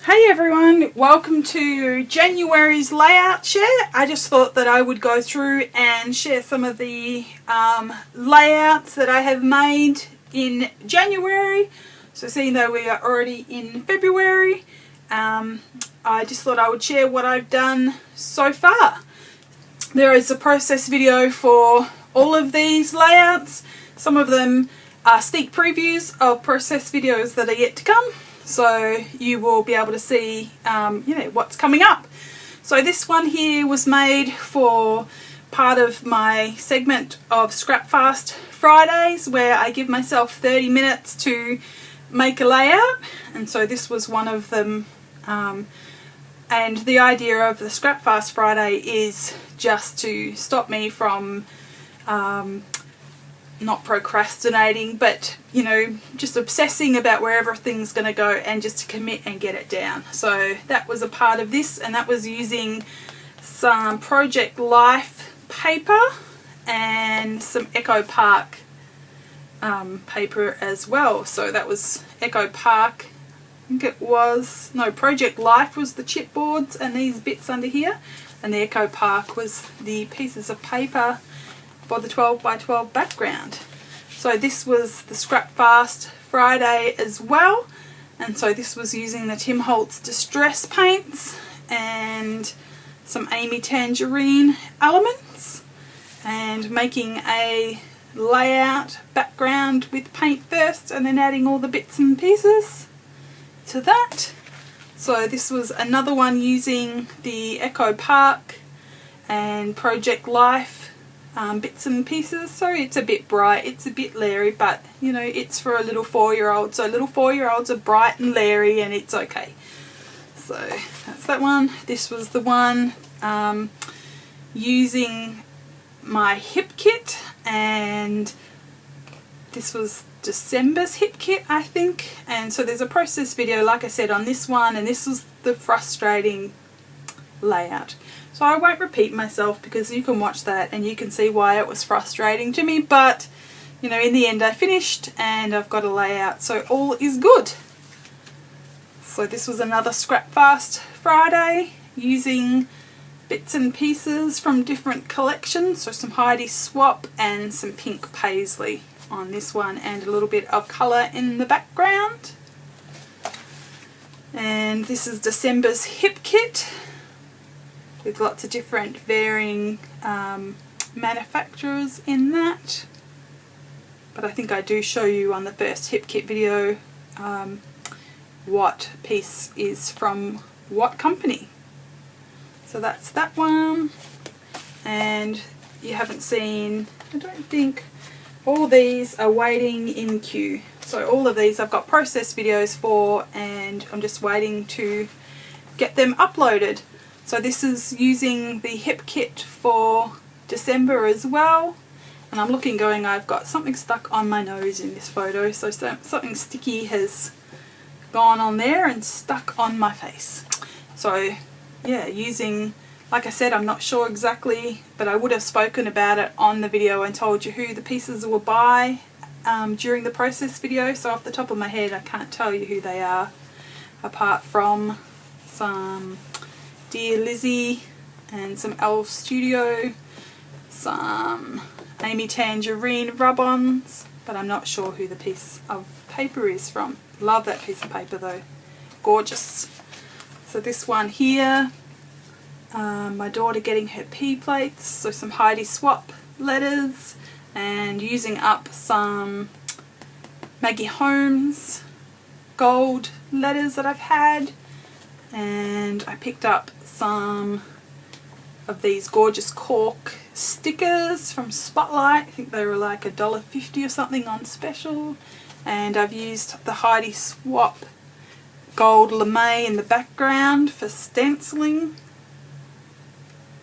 Hey everyone, welcome to January's layout share. I just thought that I would go through and share some of the layouts that I have made in January. So seeing though we are already in February, I just thought I would share what I've done so far. There is a process video for all of these layouts. Some of them are sneak previews of process videos that are yet to come. So you will be able to see what's coming up. So this one here was made for part of my segment of Scrap Fast Fridays, where I give myself 30 minutes to make a layout, and so this was one of them. And the idea of the Scrap Fast Friday is just to stop me from not procrastinating, but just obsessing about where everything's going to go, and just to commit and get it down. So that was a part of this, and that was using some Project Life paper and some Echo Park paper as well. So that was Echo Park, I think it was, no, Project Life was the chipboards and these bits under here, and the Echo Park was the pieces of paper for the 12 by 12 background. So this was the Scrap Fast Friday as well, and so this was using the Tim Holtz Distress paints and some Amy Tangerine elements, and making a layout background with paint first and then adding all the bits and pieces to that. So this was another one using the Echo Park and Project Life bits and pieces. So it's a bit bright, it's a bit leery, but it's for a little 4-year-old, so little 4-year-olds are bright and leery and it's okay. So that's that one. This was the one using my hip kit, and this was December's hip kit, I think. And so there's a process video, like I said, on this one, and this was the frustrating layout. So I won't repeat myself because you can watch that and you can see why it was frustrating to me, but in the end I finished and I've got a layout, so all is good. So this was another Scrap Fast Friday using bits and pieces from different collections, so some Heidi Swap and some pink paisley on this one, and a little bit of colour in the background. And this is December's hip kit with lots of different varying manufacturers in that, but I think I do show you on the first hip kit video what piece is from what company. So that's that one. And you haven't seen, I don't think, all these are waiting in queue. So all of these I've got process videos for, and I'm just waiting to get them uploaded. So this is using the hip kit for December as well, and I'm looking going, I've got something stuck on my nose in this photo, so something sticky has gone on there and stuck on my face. So yeah, using, like I said, I'm not sure exactly, but I would have spoken about it on the video and told you who the pieces were by during the process video. So off the top of my head I can't tell you who they are, apart from some Dear Lizzie and some Elf Studio, some Amy Tangerine rub-ons, but I'm not sure who the piece of paper is from. Love that piece of paper though, gorgeous. So this one here, my daughter getting her P plates, so some Heidi Swap letters, and using up some Maggie Holmes gold letters that I've had. And I picked up some of these gorgeous cork stickers from Spotlight. I think they were like $1.50 or something on special. And I've used the Heidi Swap gold lame in the background for stenciling.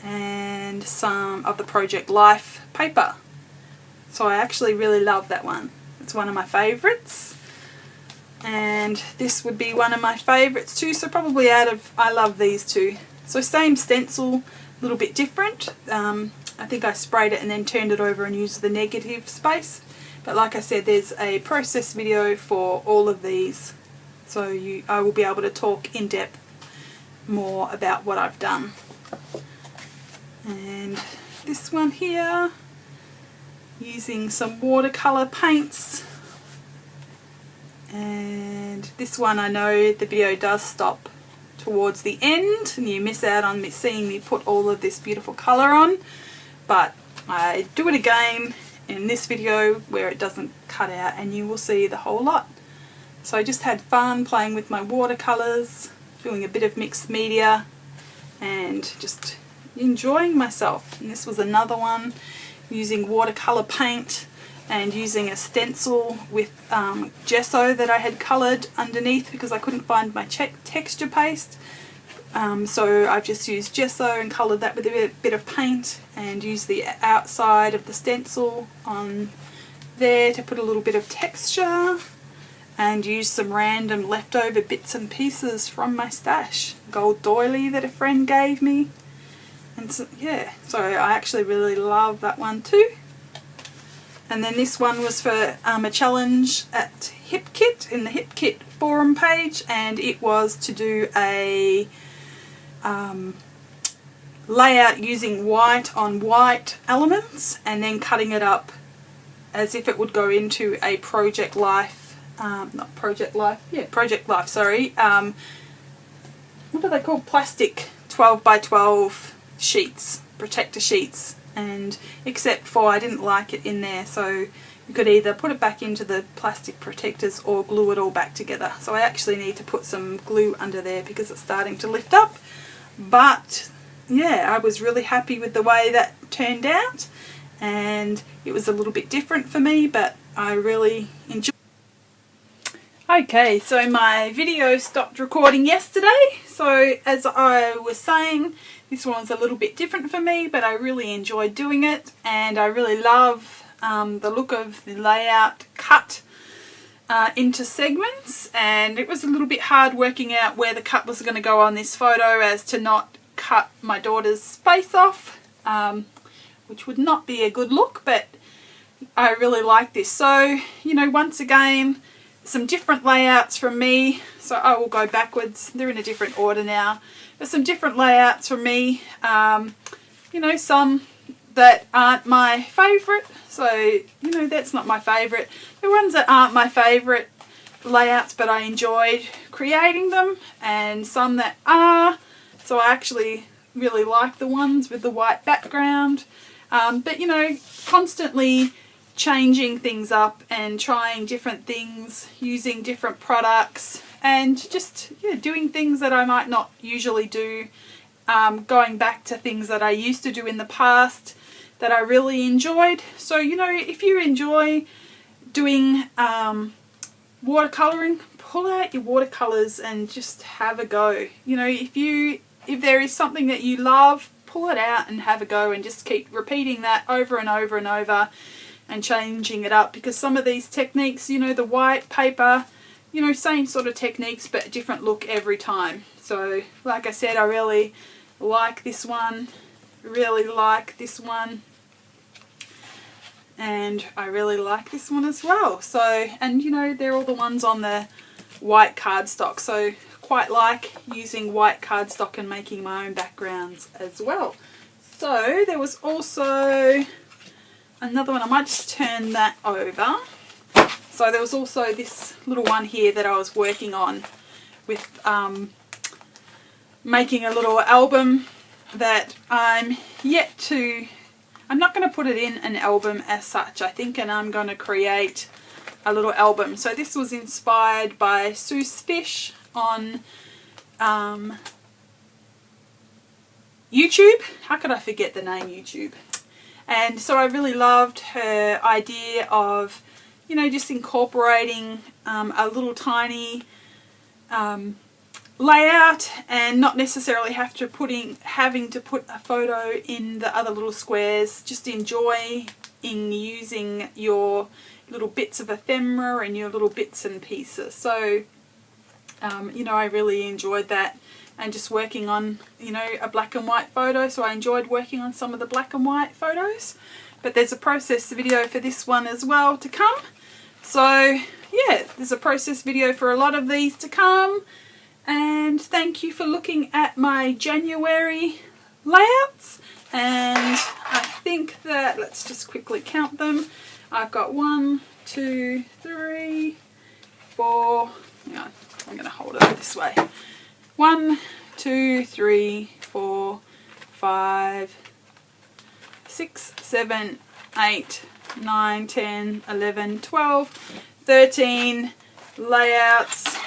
And some of the Project Life paper. So I actually really love that one. It's one of my favourites. And this would be one of my favourites too, so probably I love these two. So same stencil, a little bit different. I think I sprayed it and then turned it over and used the negative space. But like I said, there's a process video for all of these so I will be able to talk in depth more about what I've done. And this one here, using some watercolor paints, and this one I know the video does stop towards the end and you miss out on seeing me put all of this beautiful color on, but I do it again in this video where it doesn't cut out and you will see the whole lot. So I just had fun playing with my watercolors, doing a bit of mixed media and just enjoying myself. And this was another one using watercolor paint and using a stencil with gesso that I had coloured underneath because I couldn't find my texture paste. So I've just used gesso and coloured that with a bit of paint and used the outside of the stencil on there to put a little bit of texture, and used some random leftover bits and pieces from my stash. Gold doily that a friend gave me. And so, yeah, so I actually really love that one too. And then this one was for a challenge at HipKit, in the HipKit forum page, and it was to do a layout using white on white elements and then cutting it up as if it would go into a Project Life, Project Life, sorry. What are they called? Plastic 12 by 12 sheets, protector sheets. And except for I didn't like it in there, so you could either put it back into the plastic protectors or glue it all back together. So I actually need to put some glue under there because it's starting to lift up. But yeah, I was really happy with the way that turned out, and it was a little bit different for me, but I really enjoyed it. Okay, so my video stopped recording yesterday, so as I was saying, this one was a little bit different for me, but I really enjoyed doing it, and I really love the look of the layout cut into segments, and it was a little bit hard working out where the cut was going to go on this photo as to not cut my daughter's face off, which would not be a good look, but I really like this. So, you know, once again, some different layouts from me, so I will go backwards, they're in a different order now, but some different layouts from me, you know, some that aren't my favourite, so, you know, that's not my favourite. The ones that aren't my favourite layouts, but I enjoyed creating them, and some that are, so I actually really like the ones with the white background, but, you know, constantly changing things up and trying different things, using different products, and just, yeah, doing things that I might not usually do, going back to things that I used to do in the past that I really enjoyed. So, you know, if you enjoy doing watercolouring, pull out your watercolours and just have a go. You know, if there is something that you love, pull it out and have a go, and just keep repeating that over and over and over and changing it up, because some of these techniques, you know, the white paper, you know, same sort of techniques but different look every time. So like I said, I really like this one, really like this one, and I really like this one as well. So, and you know, they're all the ones on the white cardstock, so quite like using white cardstock and making my own backgrounds as well. So there was also another one, I might just turn that over. So there was also this little one here that I was working on with making a little album that I'm not going to put it in an album as such, I think, and I'm going to create a little album. So this was inspired by Sue's Fish on YouTube. How could I forget the name YouTube? And so I really loved her idea of, you know, just incorporating a little tiny layout and not necessarily having to put a photo in the other little squares, just enjoying using your little bits of ephemera and your little bits and pieces. So, you know, I really enjoyed that, and just working on, you know, a black and white photo, so I enjoyed working on some of the black and white photos. But there's a process video for this one as well to come. So yeah, there's a process video for a lot of these to come. And thank you for looking at my January layouts. And I think that, let's just quickly count them. I've got 1, 2, 3, 4, hang on, I'm going to hold it this way. 1, 2, 3, 4, 5, 6, 7, 8, 9, 10, 11, 12, 13 layouts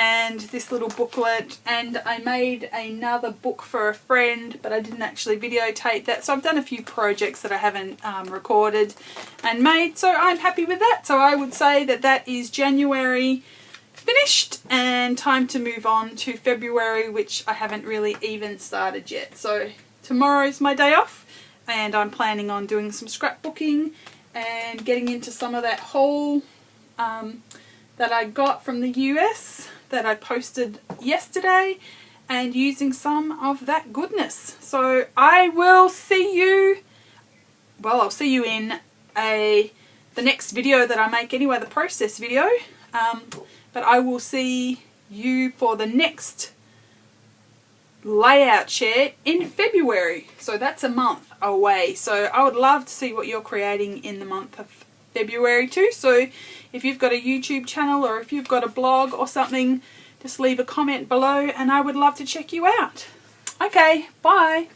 and this little booklet, and I made another book for a friend but I didn't actually videotape that, so I've done a few projects that I haven't recorded and made, so I'm happy with that. So I would say that that is January finished and time to move on to February, which I haven't really even started yet. So tomorrow's my day off and I'm planning on doing some scrapbooking and getting into some of that haul that I got from the US that I posted yesterday and using some of that goodness. So I will see you, well, I'll see you in the next video that I make anyway, the process video, but I will see you for the next layout share in February. So that's a month away. So I would love to see what you're creating in the month of February too. So if you've got a YouTube channel or if you've got a blog or something, just leave a comment below and I would love to check you out. Okay, bye.